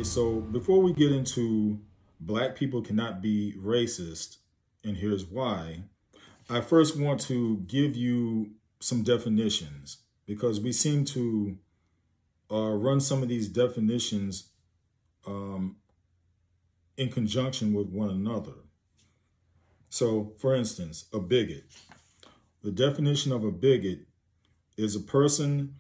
So before we get into black people cannot be racist, and here's why, I first want to give you some definitions because we seem to run some of these definitions um, in conjunction with one another. So, for instance, a bigot. The definition of a bigot is a person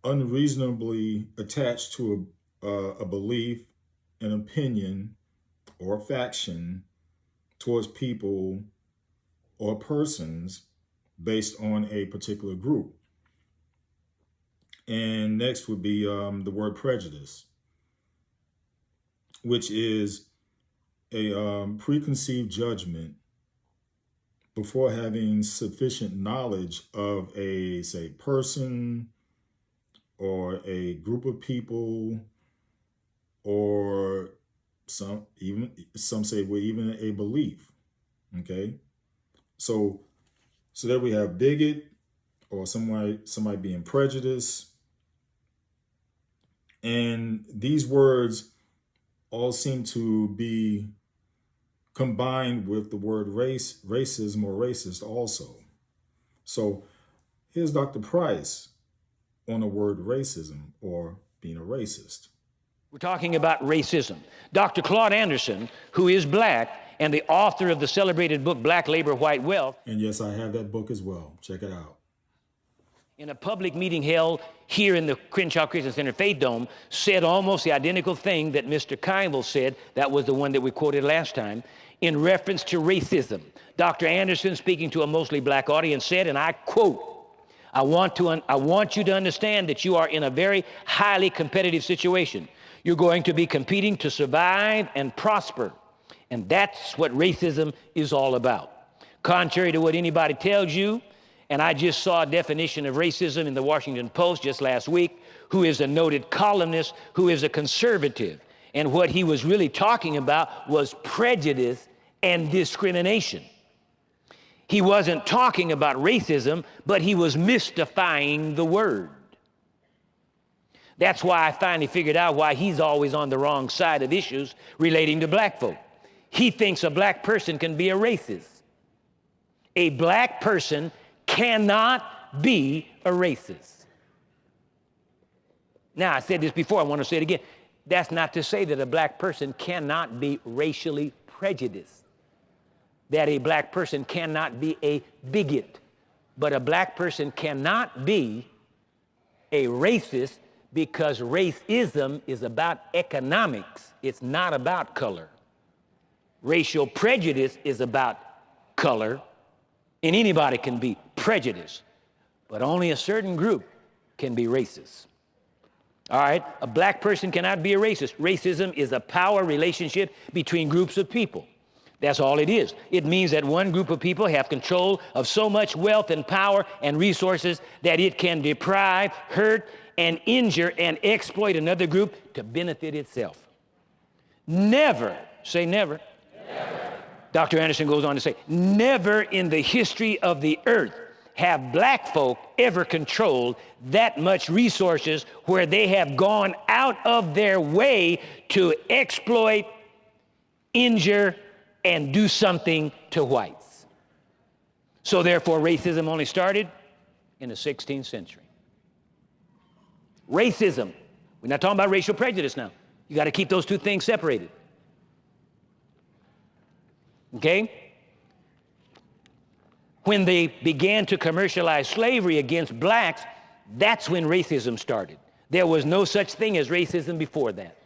unreasonably attached to a belief, an opinion, or faction towards people or persons based on a particular group. And next would be the word prejudice, which is a preconceived judgment before having sufficient knowledge of a, say, person or a group of people, or some say well, even a belief. Okay, so there we have bigot, or somebody being prejudiced, and these words all seem to be combined with the word racism, or racist also. So here's Dr. Price on the word racism, or being a racist. We're talking about racism. Dr. Claude Anderson, who is black and the author of the celebrated book, Black Labor, White Wealth. And yes, I have that book as well. Check it out. In a public meeting held here in the Crenshaw Christian Center Faith Dome, said almost the identical thing that Mr. Kimball said. That was the one that we quoted last time, in reference to racism. Dr. Anderson, speaking to a mostly black audience, said, and I quote, I want you to understand that you are in a very highly competitive situation. You're going to be competing to survive and prosper. And that's what racism is all about. Contrary to what anybody tells you, and I just saw a definition of racism in the Washington Post just last week, who is a noted columnist, who is a conservative. And what he was really talking about was prejudice and discrimination. He wasn't talking about racism, but he was mystifying the word. That's why I finally figured out why he's always on the wrong side of issues relating to black folk. He thinks a black person can be a racist. A black person cannot be a racist. Now, I said this before, I want to say it again. That's not to say that a black person cannot be racially prejudiced, that a black person cannot be a bigot, but a black person cannot be a racist, because racism is about economics. It's not about color. Racial prejudice is about color, and anybody can be prejudiced, but only a certain group can be racist. All right, a black person cannot be a racist. Racism is a power relationship between groups of people. That's all it is. It means that one group of people have control of so much wealth and power and resources that it can deprive, hurt, and injure and exploit another group to benefit itself. Never, say never. Never. Dr. Anderson goes on to say, never in the history of the earth have black folk ever controlled that much resources where they have gone out of their way to exploit, injure, and do something to whites. So therefore, racism only started in the 16th century. Racism, we're not talking about racial prejudice now. You got to keep those two things separated. Okay? When they began to commercialize slavery against blacks, that's when racism started. There was no such thing as racism before that.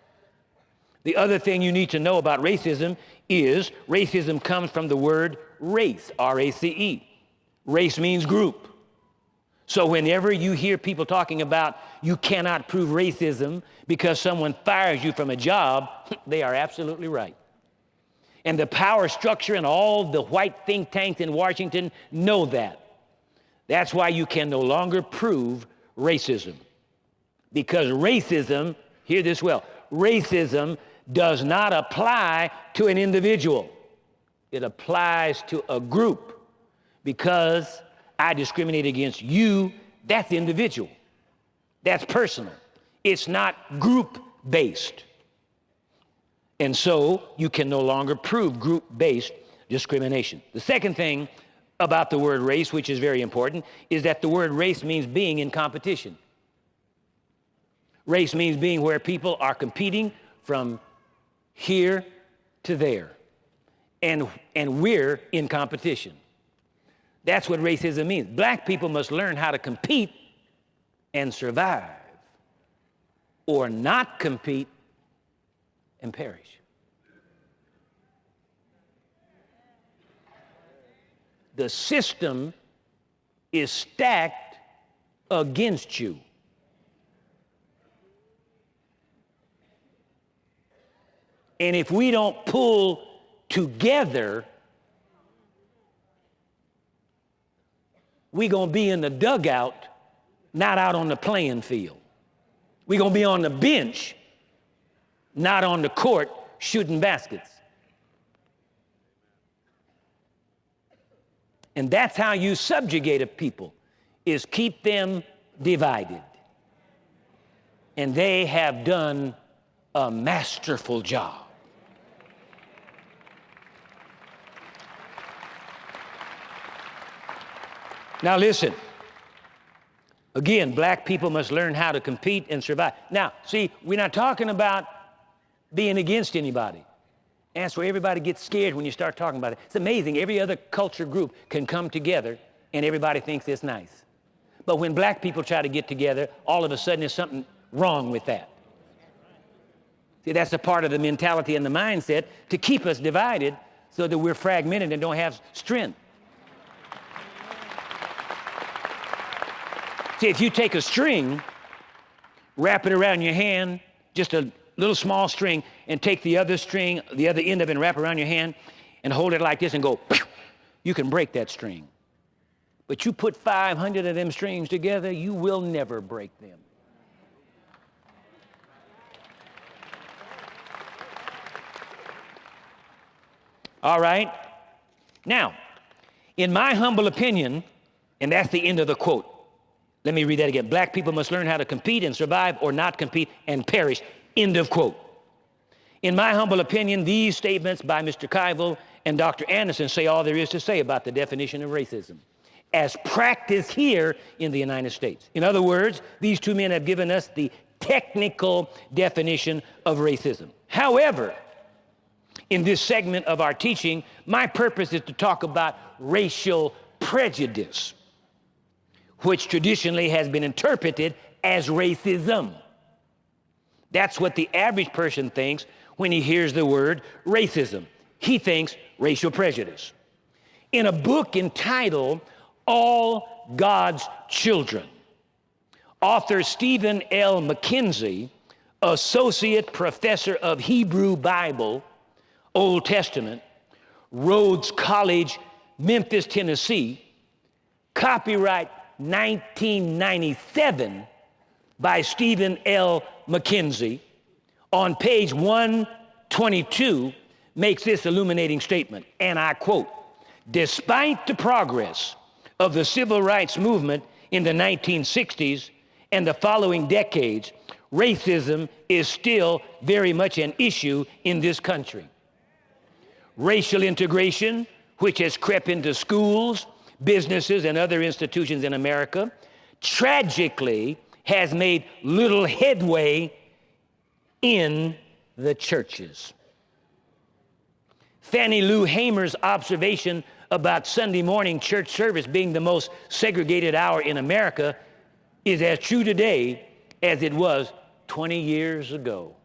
The other thing you need to know about racism is racism comes from the word race, R-A-C-E. Race means group. So whenever you hear people talking about you cannot prove racism because someone fires you from a job, they are absolutely right. And the power structure and all the white think tanks in Washington know that. That's why you can no longer prove racism. Because racism, hear this well, racism does not apply to an individual. It applies to a group. Because I discriminate against you, that's individual. That's personal. It's not group-based. And so you can no longer prove group-based discrimination. The second thing about the word race, which is very important, is that the word race means being in competition. Race means being where people are competing from here to there. And we're in competition. That's what racism means. Black people must learn how to compete and survive, or not compete and perish. The system is stacked against you. And if we don't pull together, we're going to be in the dugout, not out on the playing field. We're going to be on the bench, not on the court shooting baskets. And that's how you subjugate a people, is keep them divided. And they have done a masterful job. Now listen, again, black people must learn how to compete and survive. Now, see, we're not talking about being against anybody. That's where everybody gets scared when you start talking about it. It's amazing, every other culture group can come together and everybody thinks it's nice. But when black people try to get together, all of a sudden there's something wrong with that. See, that's a part of the mentality and the mindset to keep us divided so that we're fragmented and don't have strength. See, if you take a string, wrap it around your hand, just a little small string, and take the other string, the other end of it, and wrap it around your hand, and hold it like this and go, you can break that string. But you put 500 of them strings together, you will never break them. All right? Now, in my humble opinion, and that's the end of the quote. Let me read that again. Black people must learn how to compete and survive or not compete and perish. End of quote. In my humble opinion, these statements by Mr. Keivel and Dr. Anderson say all there is to say about the definition of racism as practiced here in the United States. In other words, these two men have given us the technical definition of racism. However, in this segment of our teaching, my purpose is to talk about racial prejudice, which traditionally has been interpreted as racism. That's what the average person thinks when he hears the word racism. He thinks racial prejudice. In a book entitled All God's Children, author Stephen L. McKenzie, associate professor of Hebrew Bible, Old Testament, Rhodes College, Memphis, Tennessee, copyright 1997 by Stephen L. McKenzie, on page 122, makes this illuminating statement, and I quote, "Despite the progress of the civil rights movement in the 1960s and the following decades, racism is still very much an issue in this country. Racial integration, which has crept into schools, businesses, and other institutions in America, tragically has made little headway in the churches." Fannie Lou Hamer's observation about Sunday morning church service being the most segregated hour in America is as true today as it was 20 years ago.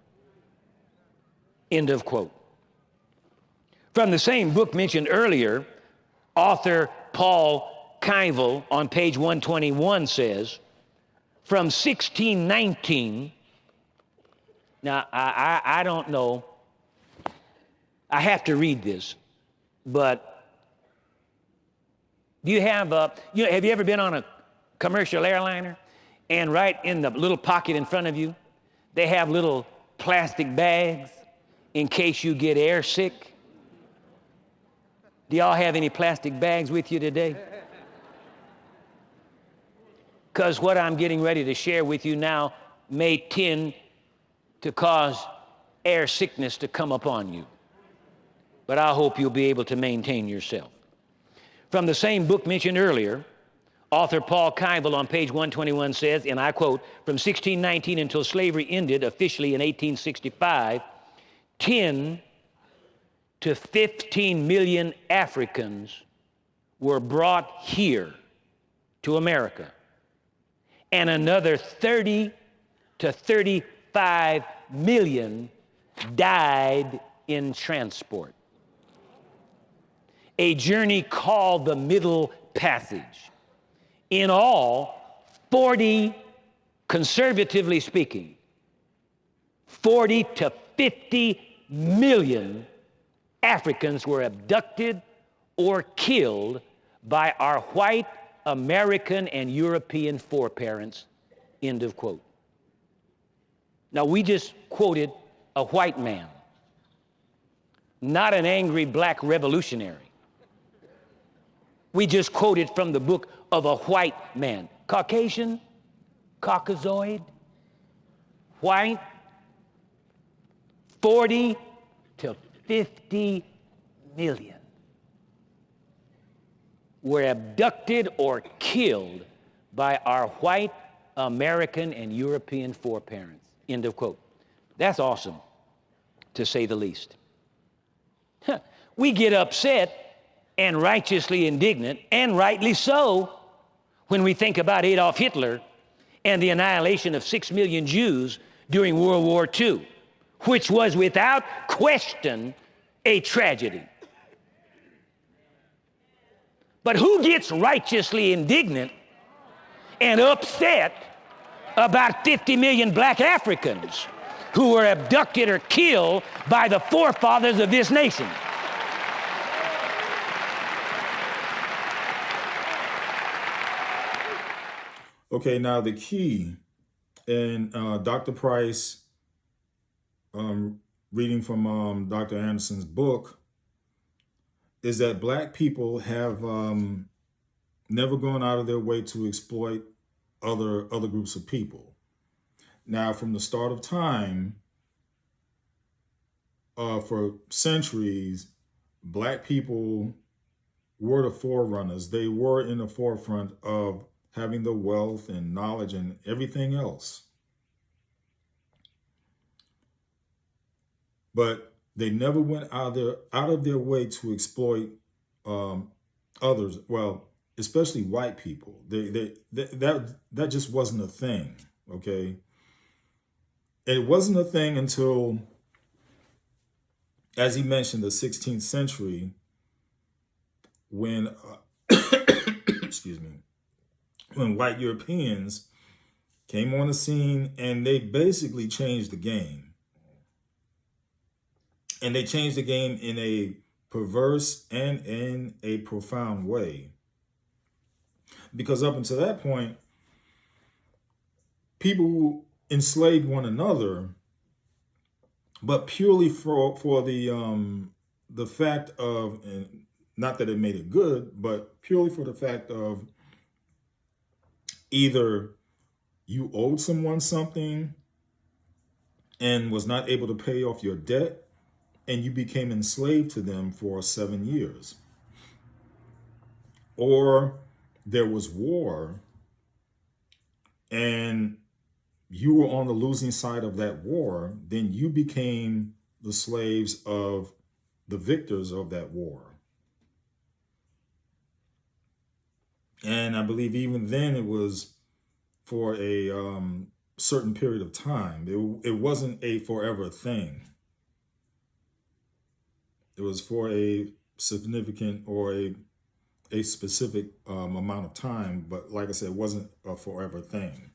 End of quote. From the same book mentioned earlier, author Paul Keivel on page 121 says, from 1619, now I don't know, I have to read this, but do you have have you ever been on a commercial airliner and right in the little pocket in front of you, they have little plastic bags in case you get air sick? Do y'all have any plastic bags with you today? Because what I'm getting ready to share with you now may tend to cause air sickness to come upon you. But I hope you'll be able to maintain yourself. From the same book mentioned earlier, author Paul Keivel on page 121 says, and I quote, from 1619 until slavery ended officially in 1865, 10 to 15 million Africans were brought here to America, and another 30 to 35 million died in transport. A journey called the Middle Passage. In all, 40, conservatively speaking, 40 to 50 million Africans were abducted or killed by our white American and European foreparents, end of quote. Now, we just quoted a white man, not an angry black revolutionary. We just quoted from the book of a white man. Caucasian, Caucasoid, white, 40 to 50 million were abducted or killed by our white American and European foreparents. End of quote. That's awesome, to say the least. We get upset and righteously indignant, and rightly so, when we think about Adolf Hitler and the annihilation of 6 million Jews during World War II, which was without question a tragedy. But who gets righteously indignant and upset about 50 million black Africans who were abducted or killed by the forefathers of this nation? Okay, now the key in Dr. Price, reading from Dr. Anderson's book, is that black people have never gone out of their way to exploit other groups of people. Now, from the start of time, for centuries, black people were the forerunners. They were in the forefront of having the wealth and knowledge and everything else. But they never went out of their way to exploit others. Well, especially white people. That just wasn't a thing. Okay, it wasn't a thing until, as he mentioned, the 16th century, when excuse me, when white Europeans came on the scene and they basically changed the game. And they changed the game in a perverse and in a profound way. Because up until that point, people enslaved one another, but purely for the fact of, and not that it made it good, but purely for the fact of either you owed someone something and was not able to pay off your debt, and you became enslaved to them for 7 years. Or there was war, and you were on the losing side of that war, then you became the slaves of the victors of that war. And I believe even then it was for a certain period of time. It wasn't a forever thing. It was for a significant or a specific amount of time. But like I said, it wasn't a forever thing.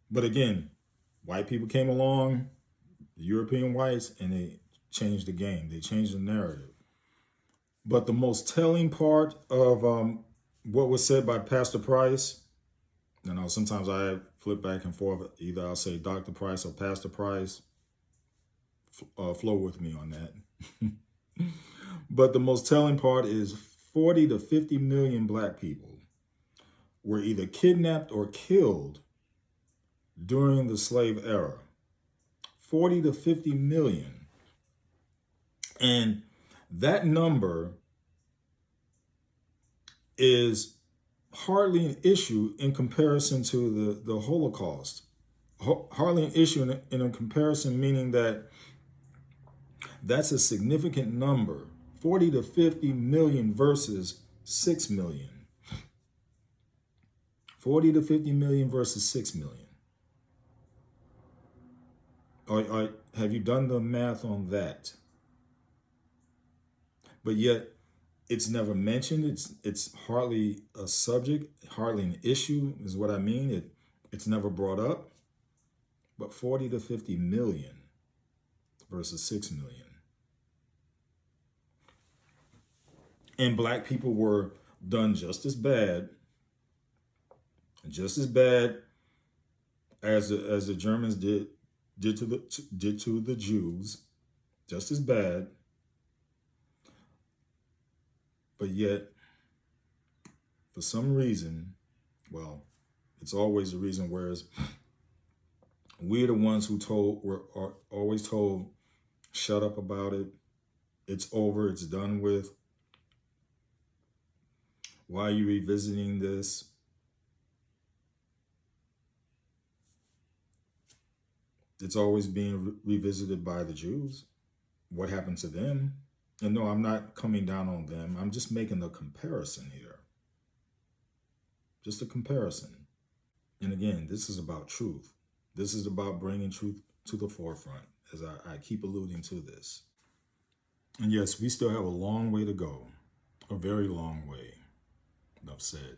But again, white people came along, the European whites, and they changed the game. They changed the narrative. But the most telling part of what was said by Pastor Price, sometimes I flip back and forth. Either I'll say Dr. Price or Pastor Price. Flow with me on that. But the most telling part is 40 to 50 million black people were either kidnapped or killed during the slave era. 40 to 50 million. And that number is hardly an issue in comparison to the Holocaust. Hardly an issue in a comparison, meaning that that's a significant number. 40 to 50 million versus 6 million. 40 to 50 million versus 6 million. Have you done the math on that? But yet, it's never mentioned. It's hardly a subject, hardly an issue, is what I mean. It's never brought up. But 40 to 50 million versus 6 million. And black people were done just as bad as the Germans did to the Jews, just as bad. But yet, for some reason, well, it's always a reason, whereas we're the ones who are always told, shut up about it. It's over. It's done with. Why are you revisiting this? It's always being revisited by the Jews. What happened to them? And no, I'm not coming down on them. I'm just making a comparison here. Just a comparison. And again, this is about truth. This is about bringing truth to the forefront, as I keep alluding to this. And yes, we still have a long way to go. A very long way. Enough said.